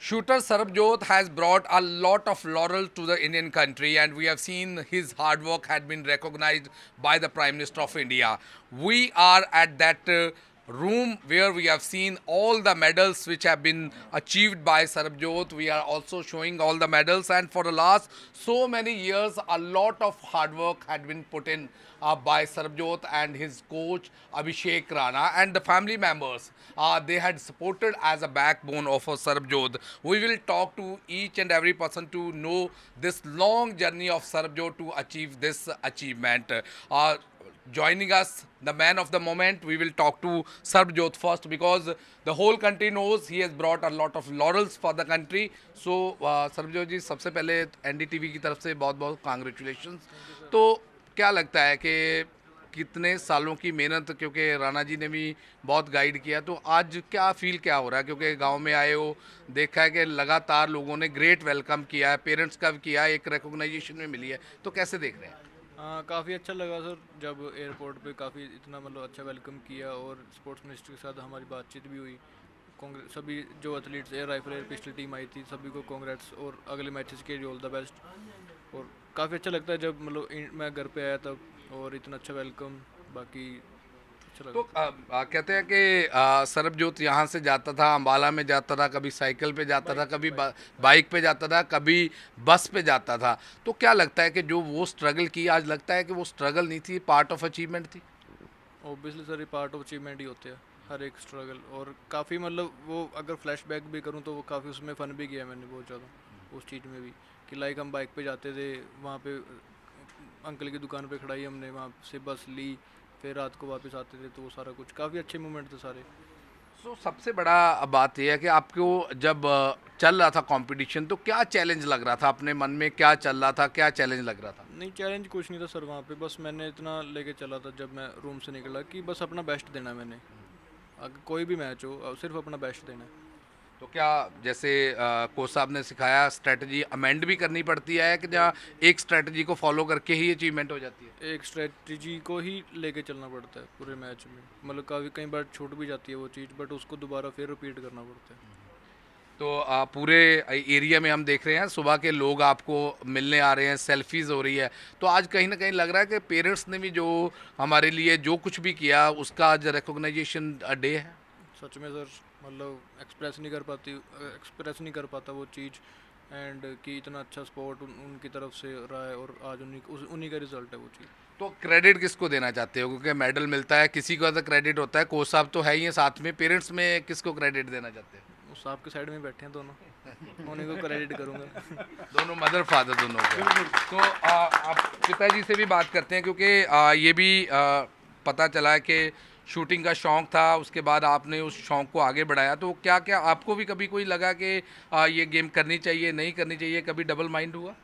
Shooter Sarabjot has brought a lot of laurel to the Indian country, and we have seen his hard work had been recognized by the Prime Minister of India. We are at that room where we have seen all the medals which have been achieved by Sarabjot. We are also showing all the medals, and for the last so many years, a lot of hard work had been put in by Sarabjot and his coach Abhishek Rana and the family members. They had supported as a backbone of Sarabjot. We will talk to each and every person to know this long journey of Sarabjot to achieve this achievement. Joining us, the man of the moment, we will talk to Sarabjot first because the whole country knows he has brought a lot of laurels for the country. So, Sarabjot जी सबसे पहले NDTV की तरफ से बहुत बहुत congratulations. तो क्या लगता है कि कितने सालों की मेहनत, क्योंकि राणा जी ने भी बहुत गाइड किया, तो आज क्या फील क्या हो रहा है, क्योंकि गांव में आए हो, देखा है कि लगातार लोगों ने ग्रेट वेलकम किया है, पेरेंट्स का भी किया है, एक रिकॉग्नाइजेशन में मिली है, तो कैसे देख रहे हैं? हाँ, काफ़ी अच्छा लगा सर जब एयरपोर्ट पे काफ़ी इतना मतलब अच्छा वेलकम किया और स्पोर्ट्स मिनिस्टर के साथ हमारी बातचीत भी हुई। कांग्रेस सभी जो athletes air rifle air pistol team आई थी सभी को कांग्रेट्स और अगले मैचेस के लिए ऑल द बेस्ट। और काफ़ी अच्छा लगता है जब मतलब मैं घर पे आया तब और इतना अच्छा वेलकम बाकी अच्छा तो लगा। कहते हैं कि सरबजोत यहाँ से जाता था, अम्बाला में जाता था, कभी साइकिल पे जाता था, कभी बाइक पे जाता था, कभी बस पे जाता था। तो क्या लगता है कि जो वो स्ट्रगल की, आज लगता है कि वो स्ट्रगल नहीं थी, पार्ट ऑफ अचीवमेंट थी? ऑब्वियसली सर ये पार्ट ऑफ अचीवमेंट ही होते हैं हर एक स्ट्रगल। और काफ़ी मतलब वो अगर फ्लैशबैक भी करूँ तो वो काफ़ी उसमें फ़न भी किया मैंने बहुत ज़्यादा उस चीज़ में भी कि लाइक हम बाइक पे जाते थे, वहाँ पे अंकल की दुकान पे खड़ाई हमने, वहाँ से बस ली, फिर रात को वापस आते थे, तो वो सारा कुछ काफ़ी अच्छे मोमेंट थे सारे। सो सबसे बड़ा बात यह है कि आपको जब चल रहा था कंपटीशन, तो क्या चैलेंज लग रहा था अपने मन में, क्या चल रहा था, क्या चैलेंज लग रहा था? नहीं चैलेंज कुछ नहीं था सर वहाँ पे, बस मैंने इतना लेके चला था जब मैं रूम से निकला कि बस अपना बेस्ट देना है मैंने। अगर कोई भी मैच हो सिर्फ अपना बेस्ट देना है। तो क्या जैसे कोच साहब ने सिखाया, स्ट्रेटजी अमेंड भी करनी पड़ती है कि जहाँ एक स्ट्रेटजी को फॉलो करके ही अचीवमेंट हो जाती है? एक स्ट्रेटजी को ही लेके चलना पड़ता है पूरे मैच में, मतलब काफ़ी कई बार छूट भी जाती है वो चीज़ बट उसको दोबारा फिर रिपीट करना पड़ता है। तो पूरे एरिया में हम देख रहे हैं सुबह के लोग आपको मिलने आ रहे हैं, सेल्फीज हो रही है, तो आज कहीं ना कहीं लग रहा है कि पेरेंट्स ने भी जो हमारे लिए जो कुछ भी किया उसका आज रिकॉग्नाइजेशन डे है। सच में सर मतलब एक्सप्रेस नहीं कर पाता वो चीज़। एंड कि इतना अच्छा सपोर्ट उनकी तरफ से रहा है और आज उन्हीं का रिजल्ट है वो चीज़। तो क्रेडिट किसको देना चाहते हो, क्योंकि मेडल मिलता है, किसी को तो क्रेडिट होता है, कोच साहब तो है ही है साथ में, पेरेंट्स में किसको क्रेडिट देना चाहते हैं? उस आपके साइड में बैठे हैं दोनों उन्हीं को क्रेडिट करूँगा। दोनों मदर फादर दोनों को। तो आप पिताजी से भी बात करते हैं, क्योंकि ये भी पता चला है कि शूटिंग का शौक़ था, उसके बाद आपने उस शौक़ को आगे बढ़ाया, तो क्या क्या आपको भी कभी कोई लगा कि ये गेम करनी चाहिए, नहीं करनी चाहिए, कभी डबल माइंड हुआ?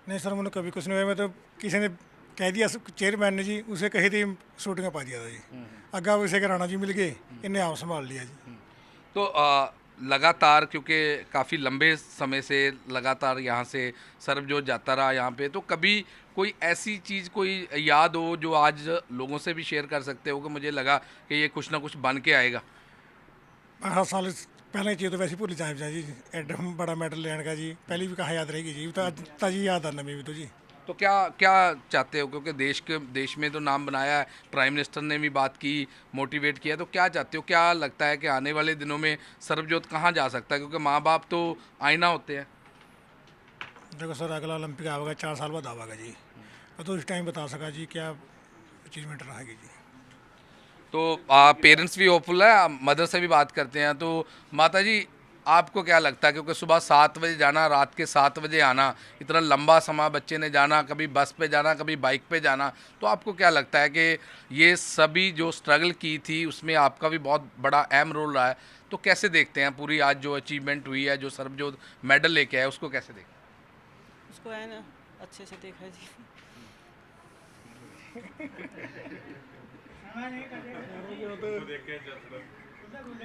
नहीं सर, मैंने कभी कुछ नहीं हुआ। मैं तो किसी ने कह दिया, चेयरमैन ने जी उसे कही थी, शूटिंग पा दिया था जी। अग्गा उसे के राणा जी मिल गए, इन्हें आप संभाल लिया जी। तो लगातार, क्योंकि काफ़ी लंबे समय से लगातार यहाँ से सरबजोत जाता रहा यहाँ पे, तो कभी कोई ऐसी चीज़ कोई याद हो जो आज लोगों से भी शेयर कर सकते हो कि मुझे लगा कि ये कुछ ना कुछ बन के आएगा? हर साल पहले चीज़ तो वैसे भूल जाए जी, एड बड़ा मेडल लेने का जी, पहली भी कहाँ याद रहेगी जी, तो ताजी याद आना मैं भी तो जी। तो क्या क्या चाहते हो, क्योंकि देश में तो नाम बनाया है, प्राइम मिनिस्टर ने भी बात की, मोटिवेट किया, तो क्या चाहते हो, क्या लगता है कि आने वाले दिनों में सरबजोत कहाँ जा सकता है, क्योंकि माँ बाप तो आईना होते हैं? देखो सर, अगला ओलंपिक आवेगा 4 साल बाद आवेगा जी, तो उस टाइम बता सका जी क्या अचीवमेंट रहेगी जी। तो पेरेंट्स भी होपफुल है, मदर से भी बात करते हैं, तो माता जी आपको क्या लगता है, क्योंकि सुबह 7 बजे जाना, रात के 7 बजे आना, इतना लंबा समय बच्चे ने जाना, कभी बस पे जाना, कभी बाइक पे जाना, तो आपको क्या लगता है कि ये सभी जो स्ट्रगल की थी उसमें आपका भी बहुत बड़ा अहम रोल रहा है, तो कैसे देखते हैं पूरी आज जो अचीवमेंट हुई है, जो सरबजोत मेडल लेके आए, उसको कैसे देखते हैं? उसको है ना अच्छे से देखा जी।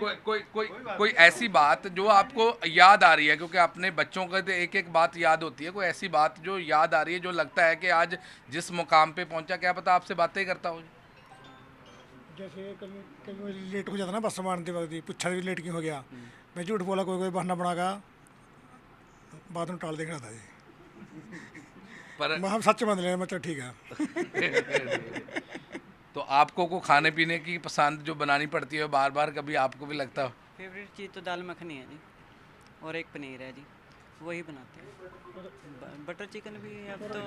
कोई कोई कोई कोई ऐसी बात जो आपको याद आ रही है, क्योंकि अपने बच्चों का तो एक एक बात याद होती है, कोई ऐसी बात जो याद आ रही है जो लगता है कि आज जिस मुकाम पे पहुंचा, क्या पता आपसे बातें करता हो? जैसे कभी कभी लेट हो जाता ना बस मारते वक्त, पूछा भी लेट क्यों हो गया, मैं झूठ बोला, कोई कोई बहाना बनागा ਬਾਤ ਨੂੰ ਟਾਲ ਦੇ ਖੜਾਤਾ ਜੀ पर मैं हम सच मान लिया, मतलब ठीक है। तो आपको को खाने पीने की पसंद जो बनानी पड़ती है बार बार, कभी आपको भी लगता हो? फेवरेट चीज़ तो दाल मखनी है जी, और एक पनीर है जी, वही बनाते हैं। बटर चिकन भी अब तो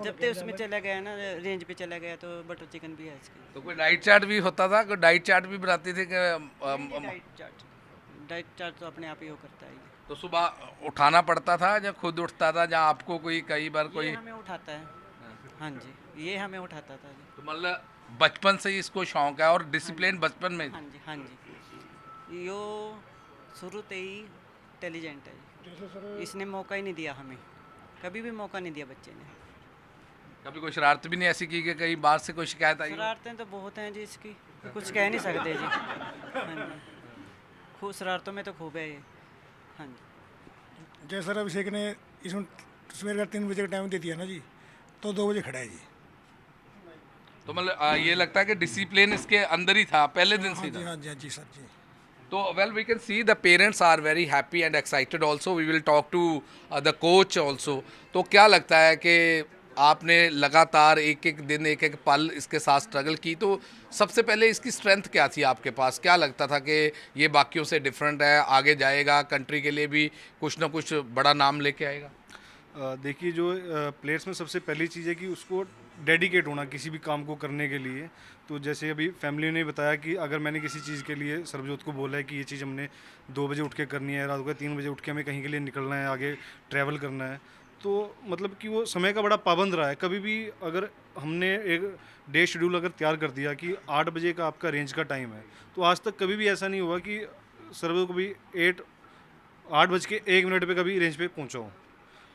जब ते उसमें चला गया ना, रेंज पे चला गया, तो बटर चिकन भी है इसकी। तो कोई डाइट चार्ट भी होता था, कोई डाइट चार्ट भी बनाती थी कि डाइट चार्ट तो अपने आप ही वो करता है ये। तो सुबह उठाना पड़ता था या खुद उठता था, या आपको कोई कई बार कोई? ये हमें उठाता है, हाँ जी, ये हमें उठाता था जी। तो मतलब बचपन से ही इसको शौक है और डिसिप्लिन बचपन में? हाँ जी, हाँ जी, यो शुरू से ही इंटेलिजेंट है जी। इसने मौका ही नहीं दिया हमें, कभी भी मौका नहीं दिया बच्चे ने। कभी कोई शरारत भी नहीं ऐसी की कि कहीं बाहर से कोई शिकायत आई हो? शरारतें तो बहुत हैं जी इसकी, कुछ कह नहीं सकते जी। हाँ जी, खूब शरारतों में तो खूब है ये। हाँ जी, जैसे सर अभिषेक ने इसमें सवेर का 3 बजे का टाइम दे दिया ना जी, तो 2 बजे खड़ा है जी। तो मतलब ये लगता है कि डिसिप्लिन इसके अंदर ही था पहले दिन से हाँ ही जी, था। हाँ जी, हाँ जी सर जी। तो well we can see the parents are very happy and excited also, we will talk to the coach also. तो क्या लगता है कि आपने लगातार एक एक दिन एक एक पल इसके साथ स्ट्रगल की, तो सबसे पहले इसकी स्ट्रेंथ क्या थी आपके पास? क्या लगता था कि ये बाकियों से डिफरेंट है, आगे जाएगा, कंट्री के लिए भी कुछ ना कुछ बड़ा नाम लेके आएगा? देखिए, जो प्लेयर्स में सबसे पहली चीज़ है कि उसको डेडिकेट होना किसी भी काम को करने के लिए। तो जैसे अभी फैमिली ने बताया कि अगर मैंने किसी चीज़ के लिए सरबजोत को बोला है कि ये चीज़ हमने 2 बजे उठ के करनी है, रात को 3 बजे उठ के हमें कहीं के लिए निकलना है, आगे ट्रैवल करना है, तो मतलब कि वो समय का बड़ा पाबंद रहा है। कभी भी अगर हमने एक डे शेड्यूल अगर तैयार कर दिया कि 8 बजे का आपका रेंज का टाइम है, तो आज तक कभी भी ऐसा नहीं हुआ कि सरबजोत कभी 8:01 पे कभी रेंज पे पहुँचा हूँ।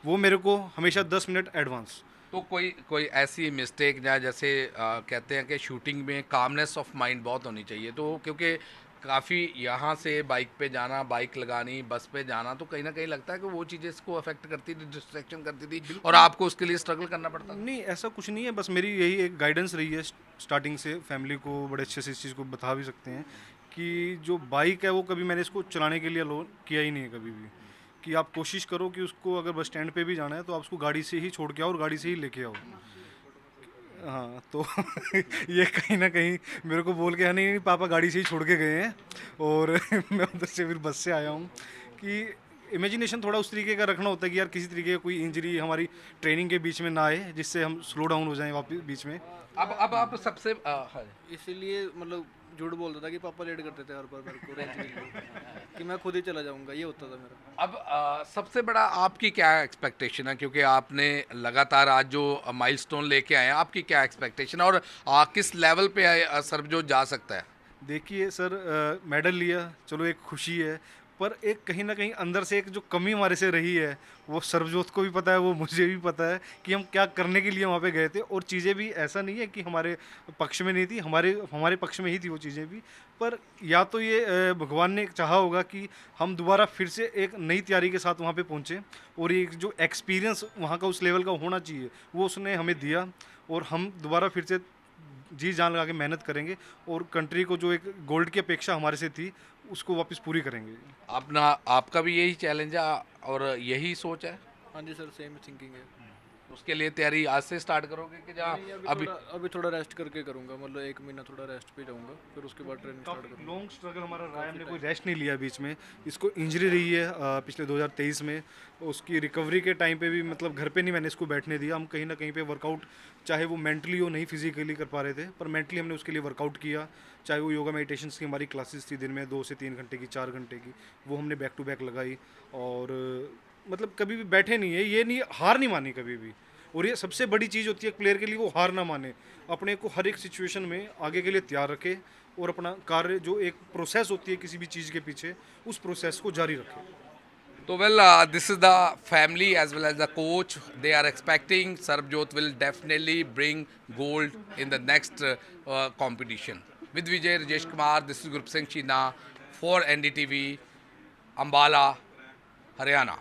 वो मेरे को हमेशा 10 मिनट एडवांस। तो कोई कोई ऐसी मिस्टेक या जैसे कहते हैं कि शूटिंग में कामनेस ऑफ माइंड बहुत होनी चाहिए, तो क्योंकि काफ़ी यहाँ से बाइक पे जाना, बाइक लगानी, बस पे जाना, तो कहीं ना कहीं लगता है कि वो चीज़ें इसको अफेक्ट करती थी, डिस्ट्रैक्शन करती थी, और आपको उसके लिए स्ट्रगल करना पड़ता था। नहीं, ऐसा कुछ नहीं है, बस मेरी यही एक गाइडेंस रही है स्टार्टिंग से। फैमिली को बड़े अच्छे से इस चीज़ को बता भी सकते हैं कि जो बाइक है वो कभी मैंने इसको चलाने के लिए अलो किया ही नहीं है कभी भी, कि आप कोशिश करो कि उसको अगर बस स्टैंड पे भी जाना है तो आप उसको गाड़ी से ही छोड़ के आओ और गाड़ी से ही लेके आओ। हाँ, तो ये कहीं ना कहीं मेरे को बोल के, नहीं नहीं पापा गाड़ी से ही छोड़ के गए हैं, और मैं उधर से फिर बस से आया हूँ। कि इमेजिनेशन थोड़ा उस तरीके का रखना होता है कि यार किसी तरीके का कोई इंजरी हमारी ट्रेनिंग के बीच में ना आए, जिससे हम स्लो डाउन हो जाएं वापस बीच में। अब आप सबसे हाँ। इसीलिए मतलब झूठ बोलता था कि पापा लेट करते थे हर बार मेरे को रेंज के लिए, कि मैं खुद ही चला जाऊंगा, ये होता था मेरा। अब सबसे बड़ा आपकी क्या एक्सपेक्टेशन है, क्योंकि आपने लगातार आज जो माइलस्टोन लेके आए हैं, आपकी क्या एक्सपेक्टेशन है, और किस लेवल पे सरबजोत जा सकता है? देखिए सर, मेडल लिया, चलो एक खुशी है, पर एक कहीं ना कहीं अंदर से एक जो कमी हमारे से रही है, वो सरबजोत को भी पता है, वो मुझे भी पता है कि हम क्या करने के लिए वहाँ पे गए थे। और चीज़ें भी ऐसा नहीं है कि हमारे पक्ष में नहीं थी, हमारे पक्ष में ही थी वो चीज़ें भी। पर या तो ये भगवान ने चाहा होगा कि हम दोबारा फिर से एक नई तैयारी के साथ वहाँ पे पहुँचे, और एक जो एक्सपीरियंस वहाँ का उस लेवल का होना चाहिए वो उसने हमें दिया, और हम दोबारा फिर से जी जान लगा के मेहनत करेंगे, और कंट्री को जो एक गोल्ड की अपेक्षा हमारे से थी उसको वापस पूरी करेंगे। आपका भी यही चैलेंज है और यही सोच है? हाँ जी सर, सेम थिंकिंग है। उसके लिए तैयारी आज से स्टार्ट करोगे कि जहाँ नहीं, अभी थोड़ा रेस्ट करके करूँगा, मतलब 1 महीना थोड़ा रेस्ट पे जाऊँगा, फिर उसके बाद ट्रेनिंग स्टार्ट करूँगा। लॉन्ग स्ट्रगल हमारा रहा है, हमने कोई रेस्ट नहीं लिया बीच में। इसको इंजरी रही है पिछले 2023 में, उसकी रिकवरी के टाइम पे भी मतलब घर पे नहीं मैंने इसको बैठने दिया। हम कहीं ना कहीं पे वर्कआउट, चाहे वो मेंटली हो, नहीं फिजिकली कर पा रहे थे, पर मेंटली हमने उसके लिए वर्कआउट किया। चाहे वो योगा मेडिटेशंस की हमारी क्लासेस थी दिन में 2 से 3 घंटे की, 4 घंटे की, वो हमने बैक टू बैक लगाई, और मतलब कभी भी बैठे नहीं है, ये नहीं, हार नहीं मानी कभी भी। और ये सबसे बड़ी चीज़ होती है एक प्लेयर के लिए, वो हार ना माने, अपने को हर एक सिचुएशन में आगे के लिए तैयार रखे, और अपना कार्य जो एक प्रोसेस होती है किसी भी चीज़ के पीछे, उस प्रोसेस को जारी रखे। तो well this is the family as well as the coach, they are expecting Sarbjot will definitely bring gold in the next competition. With Vijay Rajesh Kumar, this is Gurpreet Singh Cheena for NDTV, Ambala, Haryana.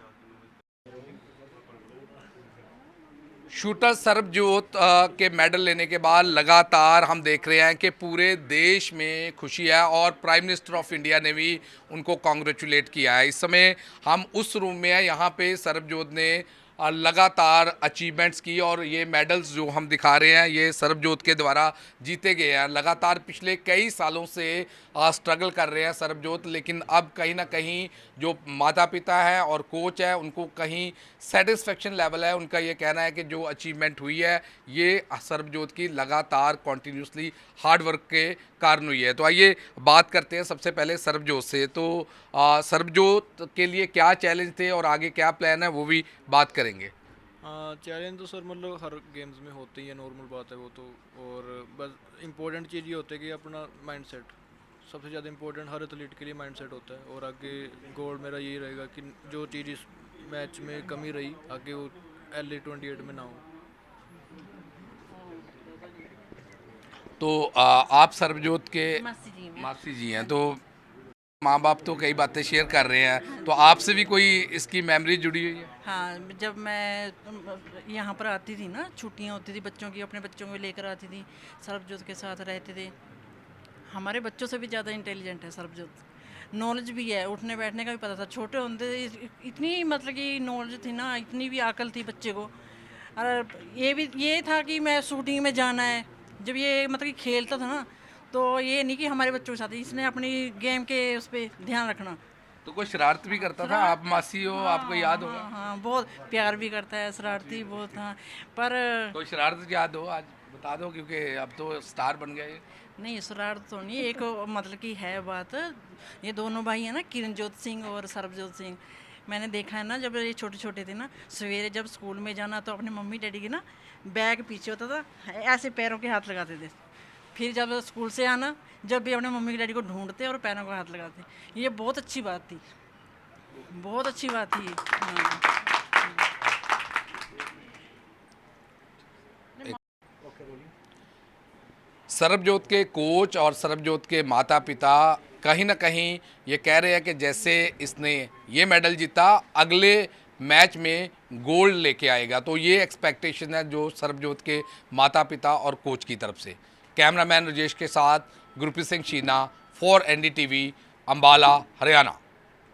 Shooter Sarabjot के medal लेने के बाद लगातार हम देख रहे हैं कि पूरे देश में खुशी है और प्राइम मिनिस्टर ऑफ इंडिया ने भी उनको कॉन्ग्रेचुलेट किया है। इस समय हम उस रूम में हैं, यहाँ पे सरबजोत ने लगातार अचीवमेंट्स की और ये मेडल्स जो हम दिखा रहे हैं ये सरबजोत के द्वारा जीते गए हैं। लगातार पिछले कई सालों से स्ट्रगल कर रहे हैं सरबजोत, लेकिन अब कहीं ना कहीं जो माता पिता है और कोच है उनको कहीं सेटिस्फेक्शन लेवल है। उनका ये कहना है कि जो अचीवमेंट हुई है ये सरबजोत की लगातार कॉन्टीन्यूसली हार्ड वर्क के कारण हुई है। तो आइए बात करते हैं सबसे पहले सरबजोत से। तो सरबजोत के लिए क्या चैलेंज थे और आगे क्या प्लान है वो भी बात करेंगे। चैलेंज तो सर मतलब हर गेम्स में होते ही है, नॉर्मल बात है वो तो। और बस इम्पोर्टेंट चीज़ ये होता है कि अपना माइंडसेट सबसे ज़्यादा इम्पोर्टेंट हर एथलीट के लिए माइंडसेट होता है। और आगे गोल मेरा यही रहेगा कि जो चीज़ इस मैच में कमी रही आगे वो LA28 में ना हो। तो आप सरबजोत के मासी मासी जी हैं, तो माँ बाप तो कई बातें शेयर कर रहे हैं, तो आपसे भी कोई इसकी मेमोरी जुड़ी हुई है? हाँ, जब मैं यहाँ पर आती थी ना, छुट्टियाँ होती थी बच्चों की, अपने बच्चों को लेकर आती थी, सरबजोत के साथ रहते थे। हमारे बच्चों से भी ज़्यादा इंटेलिजेंट है सरबजोत, नॉलेज भी है, उठने बैठने का भी पता था। छोटे होते इतनी मतलब कि नॉलेज थी ना, इतनी भी अकल थी बच्चे को। और ये था कि मैं शूटिंग में जाना है। जब ये मतलब कि खेलता था ना, तो ये नहीं कि हमारे बच्चों के साथ, इसने अपनी गेम के उस पर ध्यान रखना। तो कोई शरारत भी करता था? आप मासी हो, आपको याद होगा। हाँ, बहुत प्यार भी करता है, शरारती बहुत। हाँ, पर कोई शरारत याद हो आज बता दो, क्योंकि अब तो स्टार बन गए। नहीं, शरारत तो नहीं, एक मतलब कि है बात। ये दोनों भाई हैं ना, किरणजोत सिंह और सरबजोत सिंह। मैंने देखा है ना, जब ये छोटे छोटे थे ना, सवेरे जब स्कूल में जाना तो अपने मम्मी डैडी के ना बैग पीछे होता था, ऐसे पैरों के हाथ लगाते थे। फिर जब स्कूल से आना, जब भी अपने मम्मी के डैडी को ढूंढते और पैरों को हाथ लगाते। ये बहुत अच्छी बात थी, बहुत अच्छी बात थी। हाँ। सरबजोत के कोच और सरबजोत के माता पिता कहीं ना कहीं ये कह रहे हैं कि जैसे इसने ये मेडल जीता, अगले मैच में गोल्ड लेके आएगा। तो ये एक्सपेक्टेशन है जो सरबजोत के माता पिता और कोच की तरफ से। कैमरामैन राजेश के साथ गुरप्रीत सिंह शीना, फॉर NDTV, अम्बाला, हरियाणा।